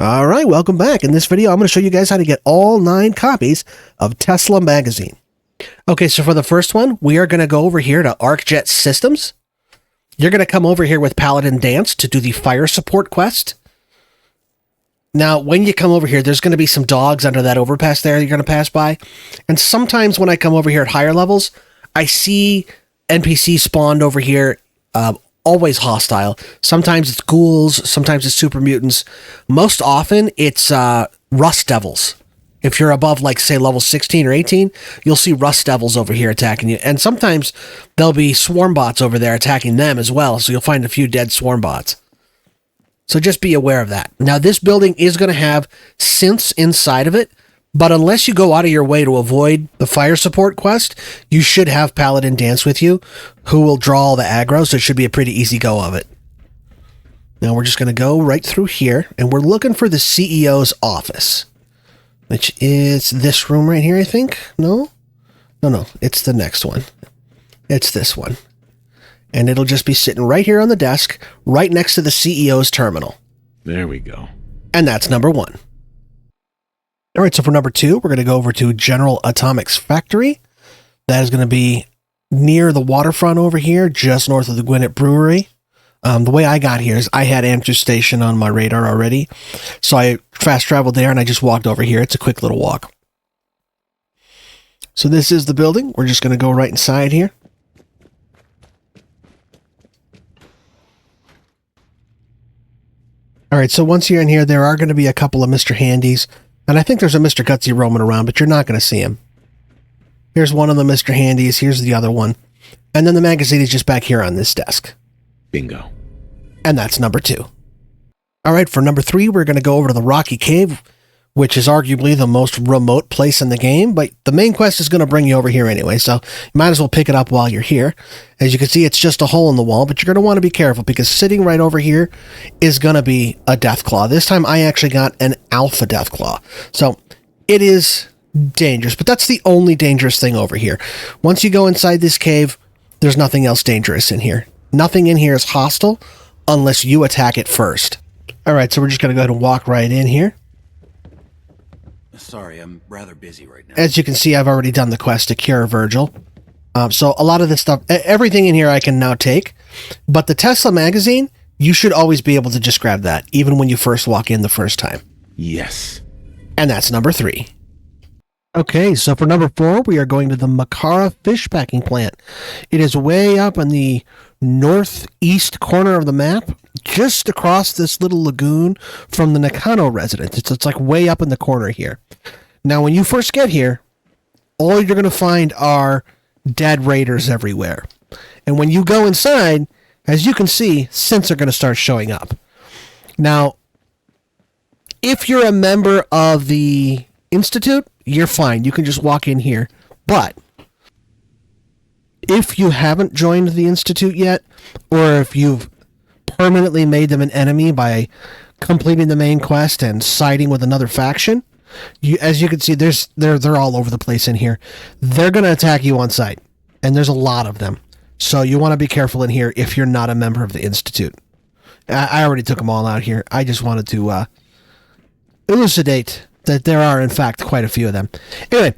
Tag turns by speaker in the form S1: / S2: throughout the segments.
S1: All right, welcome back. In this video, I'm going to show you guys how to get all 9 copies of Tesla Magazine. Okay, so for the first one, we are going to go over here to ArcJet Systems. You're going to come over here with Paladin Danse to do the fire support quest. Now, when you come over here, there's going to be some dogs under that overpass there you're going to pass by. And sometimes when I come over here at higher levels, I see NPCs spawned over here, always hostile. Sometimes it's ghouls, sometimes it's super mutants. Most often, it's rust devils. If you're above, like, say, level 16 or 18, you'll see rust devils over here attacking you. And sometimes there'll be swarm bots over there attacking them as well, so you'll find a few dead swarm bots. So just be aware of that. Now, this building is going to have synths inside of it, but unless you go out of your way to avoid the fire support quest, you should have Paladin Danse with you, who will draw all the aggro, so it should be a pretty easy go of it. Now, we're just going to go right through here, and we're looking for the CEO's office, which is this room right here, I think. No, it's the next one. It's this one. And it'll just be sitting right here on the desk, right next to the CEO's terminal.
S2: There we go.
S1: And that's number 1. All right, so for number 2, we're going to go over to General Atomics Factory. That is going to be near the waterfront over here, just north of the Gwinnett Brewery. The way I got here is I had Andrews Station on my radar already. So I fast traveled there and I just walked over here. It's a quick little walk. So this is the building. We're just going to go right inside here. All right, so once you're in here, there are going to be a couple of Mr. Handies. And I think there's a Mr. Gutsy roaming around, but you're not going to see him. Here's one of the Mr. Handies. Here's the other one. And then the magazine is just back here on this desk.
S2: Bingo.
S1: And that's number 2. All right, for number 3, we're going to go over to the Rocky Cave, which is arguably the most remote place in the game, but the main quest is going to bring you over here anyway, so you might as well pick it up while you're here. As you can see, it's just a hole in the wall, but you're going to want to be careful because sitting right over here is going to be a Deathclaw. This time I actually got an Alpha Deathclaw, so it is dangerous, but that's the only dangerous thing over here. Once you go inside this cave, there's nothing else dangerous in here. Nothing in here is hostile unless you attack it first. All right, so we're just going to go ahead and walk right in here.
S3: Sorry, I'm rather busy right now.
S1: As you can see, I've already done the quest to cure Virgil. So a lot of this stuff, everything in here I can now take. But the Tesla Magazine, you should always be able to just grab that, even when you first walk in the first time.
S2: Yes.
S1: And that's number 3. Okay, so for number 4, we are going to the Makara Fish Packing Plant. It is way up in the northeast corner of the map, just across this little lagoon from the Nakano residence. It's like way up in the corner here. Now, when you first get here, all you're going to find are dead raiders everywhere. And when you go inside, as you can see, synths are going to start showing up. Now, if you're a member of the Institute, you're fine. You can just walk in here. But if you haven't joined the Institute yet, or if you've permanently made them an enemy by completing the main quest and siding with another faction, as you can see, they're all over the place in here. They're going to attack you on sight, and there's a lot of them. So you want to be careful in here if you're not a member of the Institute. I already took them all out here. I just wanted to elucidate that there are, in fact, quite a few of them. Anyway,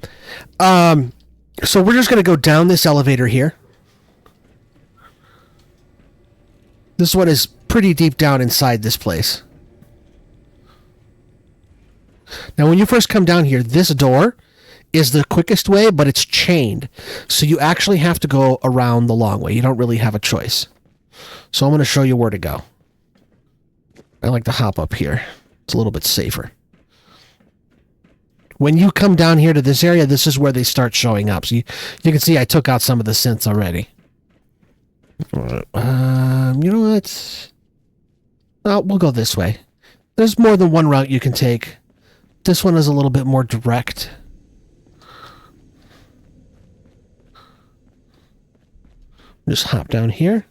S1: so we're just going to go down this elevator here. This one is pretty deep down inside this place. Now, when you first come down here, this door is the quickest way, but it's chained. So you actually have to go around the long way. You don't really have a choice. So I'm going to show you where to go. I like to hop up here. It's a little bit safer. When you come down here to this area, this is where they start showing up. So you can see I took out some of the synths already. You know what? We'll go this way. There's more than one route you can take. This one is a little bit more direct. Just hop down here.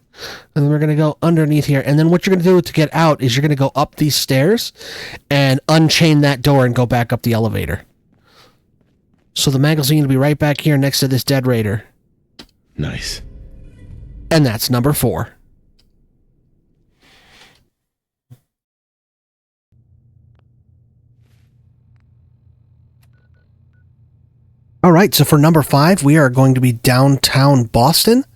S1: And then we're going to go underneath here. And then what you're going to do to get out is you're going to go up these stairs and unchain that door and go back up the elevator. So the magazine will be right back here next to this dead raider.
S2: Nice.
S1: And that's number 4. All right, so for number 5, we are going to be downtown Boston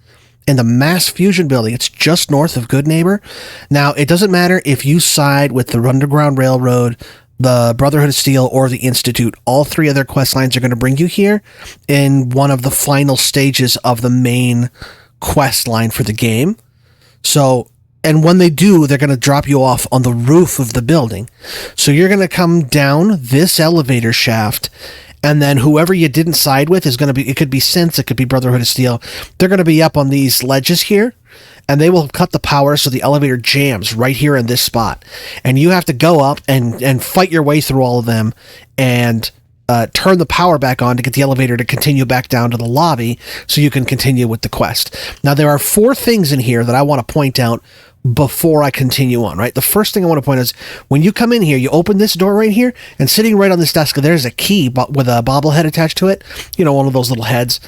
S1: in the Mass Fusion building. It's just north of Goodneighbor. Now, it doesn't matter if you side with the Underground Railroad, the Brotherhood of Steel, or the Institute. All 3 of their quest lines are going to bring you here in one of the final stages of the main quest line for the game. So, and when they do, they're going to drop you off on the roof of the building. So you're going to come down this elevator shaft, and then whoever you didn't side with is going to be, it could be Synths, it could be Brotherhood of Steel. They're going to be up on these ledges here, and they will cut the power so the elevator jams right here in this spot. And you have to go up and fight your way through all of them and turn the power back on to get the elevator to continue back down to the lobby so you can continue with the quest. Now, there are 4 things in here that I want to point out before I continue on, right? The first thing I want to point out is when you come in here, you open this door right here, and sitting right on this desk, there's a key with a bobblehead attached to it, you know, one of those little heads,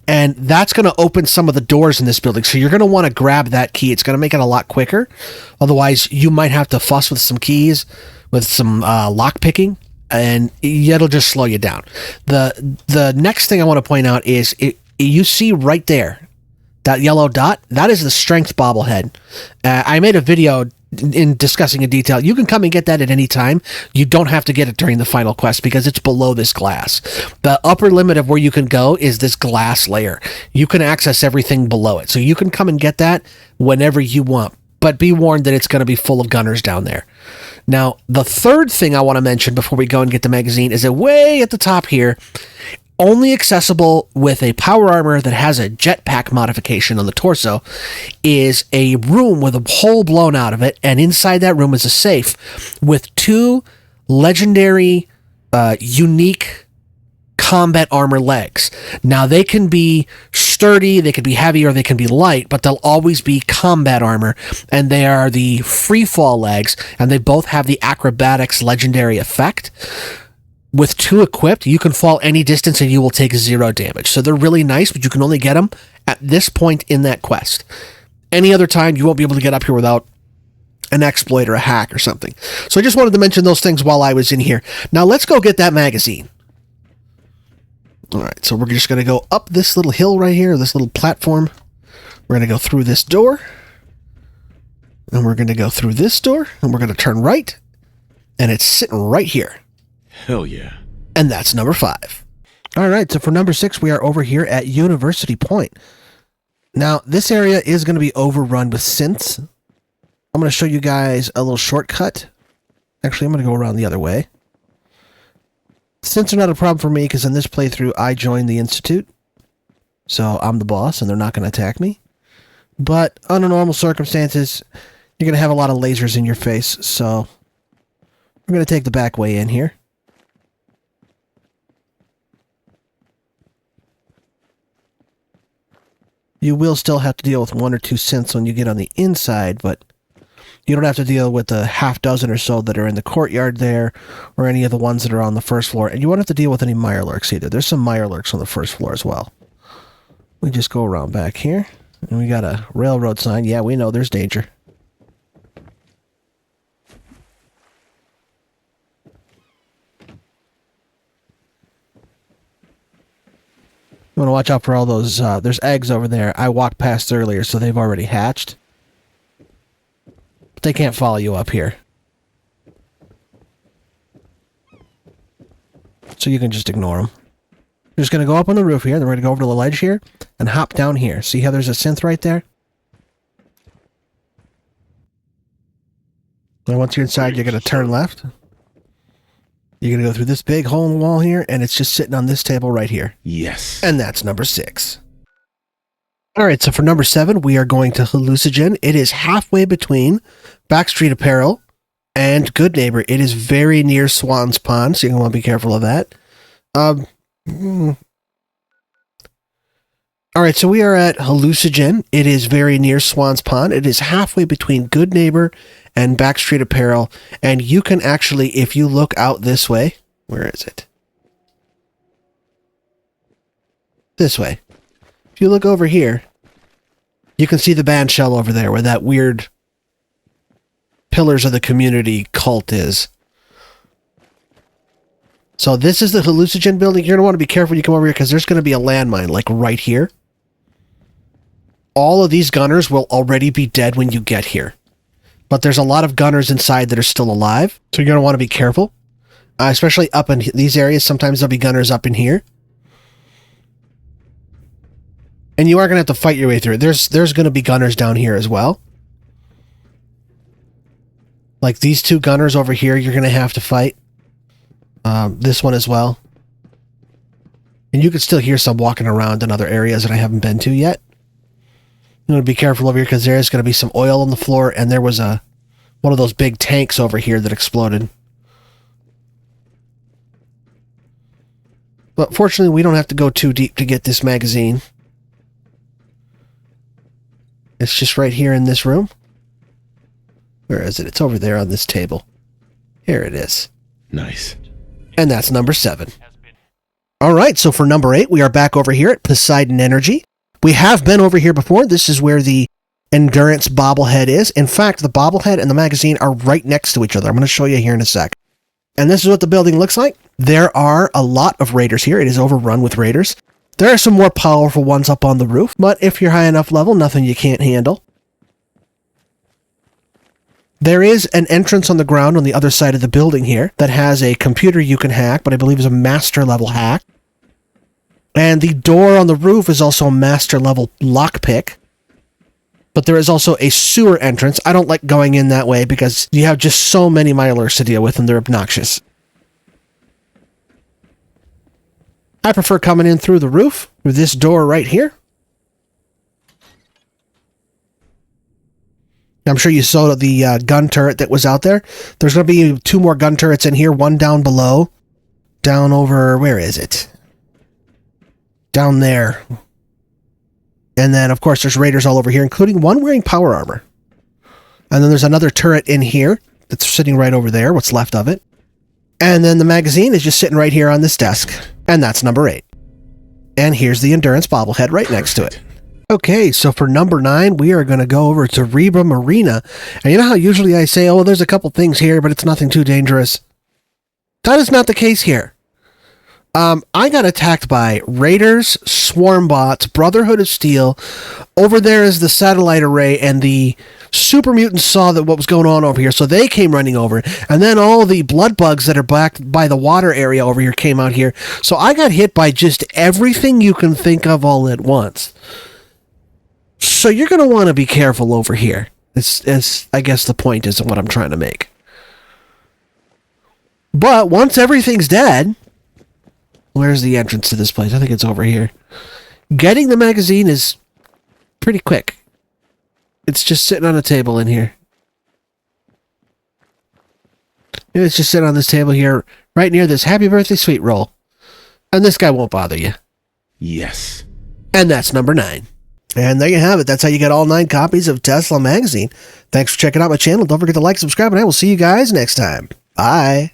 S1: and that's going to open some of the doors in this building, so you're going to want to grab that key. It's going to make it a lot quicker. Otherwise, you might have to fuss with some keys, with some lock picking, and it'll just slow you down. The next thing I want to point out is you see right there, that yellow dot, that is the strength bobblehead. I made a video in discussing in detail. You can come and get that at any time. You don't have to get it during the final quest because it's below this glass. The upper limit of where you can go is this glass layer. You can access everything below it. So you can come and get that whenever you want. But be warned that it's going to be full of gunners down there. Now, the third thing I want to mention before we go and get the magazine is that way at the top here, only accessible with a power armor that has a jetpack modification on the torso, is a room with a hole blown out of it, and inside that room is a safe with 2 legendary, unique combat armor legs. Now, they can be sturdy, they can be heavy, or they can be light, but they'll always be combat armor, and they are the free fall legs, and they both have the acrobatics legendary effect. With 2 equipped, you can fall any distance and you will take 0 damage. So they're really nice, but you can only get them at this point in that quest. Any other time, you won't be able to get up here without an exploit or a hack or something. So I just wanted to mention those things while I was in here. Now let's go get that magazine. All right, so we're just going to go up this little hill right here, this little platform. We're going to go through this door. And we're going to go through this door. And we're going to turn right. And it's sitting right here.
S2: Hell yeah.
S1: And that's number 5. All right, so for number 6, we are over here at University Point. Now, this area is going to be overrun with synths. I'm going to show you guys a little shortcut. Actually, I'm going to go around the other way. Synths are not a problem for me because in this playthrough, I joined the Institute. So I'm the boss, and they're not going to attack me. But under normal circumstances, you're going to have a lot of lasers in your face, so we're going to take the back way in here. You will still have to deal with 1 or 2 synths when you get on the inside, but you don't have to deal with the half dozen or so that are in the courtyard there, or any of the ones that are on the first floor. And you won't have to deal with any Mirelurks either. There's some Mirelurks on the first floor as well. We just go around back here, and we got a railroad sign. Yeah, we know there's danger. You want to watch out for all those, there's eggs over there. I walked past earlier, so they've already hatched. But they can't follow you up here. So you can just ignore them. You're just going to go up on the roof here, then we're going to go over to the ledge here, and hop down here. See how there's a synth right there? And once you're inside, you're going to turn left. You're going to go through this big hole in the wall here, and it's just sitting on this table right here.
S2: Yes.
S1: And that's number 6. All right, so for number 7, we are going to Hallucigen. It is halfway between Backstreet Apparel and Goodneighbor. It is very near Swan's Pond, so you're going to want to be careful of that. All right, so we are at Hallucigen. It is very near Swan's Pond. It is halfway between Goodneighbor and Backstreet Apparel, and you can actually, if you look out this way, where is it? This way. If you look over here, you can see the band shell over there where that weird Pillars of the Community cult is. So this is the hallucinogen building. You're going to want to be careful when you come over here because there's going to be a landmine, like right here. All of these gunners will already be dead when you get here. But there's a lot of gunners inside that are still alive. So you're going to want to be careful. Especially up in these areas. Sometimes there'll be gunners up in here. And you are going to have to fight your way through it. There's going to be gunners down here as well. Like these two gunners over here, you're going to have to fight. This one as well. And you can still hear some walking around in other areas that I haven't been to yet. You want to be careful over here because there is going to be some oil on the floor, and there was one of those big tanks over here that exploded. But fortunately, we don't have to go too deep to get this magazine. It's just right here in this room. Where is it? It's over there on this table. Here it is.
S2: Nice.
S1: And that's number 7. All right, so for number 8, we are back over here at Poseidon Energy. We have been over here before. This is where the Endurance bobblehead is. In fact, the bobblehead and the magazine are right next to each other. I'm going to show you here in a sec. And this is what the building looks like. There are a lot of raiders here. It is overrun with raiders. There are some more powerful ones up on the roof, but if you're high enough level, nothing you can't handle. There is an entrance on the ground on the other side of the building here that has a computer you can hack, but I believe is a master level hack. And the door on the roof is also a master level lockpick. But there is also a sewer entrance. I don't like going in that way because you have just so many milers to deal with and they're obnoxious. I prefer coming in through the roof, through this door right here. I'm sure you saw the gun turret that was out there. There's going to be 2 more gun turrets in here, one down below. Down over, where is it? Down there. And then, of course, there's raiders all over here, including one wearing power armor. And then there's another turret in here that's sitting right over there, what's left of it. And then the magazine is just sitting right here on this desk. And that's number 8. And here's the Endurance bobblehead right next to it. Okay, so for number 9, we are going to go over to Reba Marina. And you know how usually I say, oh, there's a couple things here, but it's nothing too dangerous? That is not the case here. I got attacked by raiders, swarm bots, Brotherhood of Steel. Over there is the satellite array, and the super mutants saw that what was going on over here, so they came running over. And then all the blood bugs that are back by the water area over here came out here. So I got hit by just everything you can think of all at once. So you're going to want to be careful over here. It's I guess the point isn't what I'm trying to make. But once everything's dead... Where's the entrance to this place? I think it's over here. Getting the magazine is pretty quick. It's just sitting on a table in here. It's just sitting on this table here, right near this Happy Birthday Sweet Roll. And this guy won't bother you.
S2: Yes.
S1: And that's number 9. And there you have it. That's how you get all 9 copies of Tesla Magazine. Thanks for checking out my channel. Don't forget to like, subscribe, and I will see you guys next time. Bye.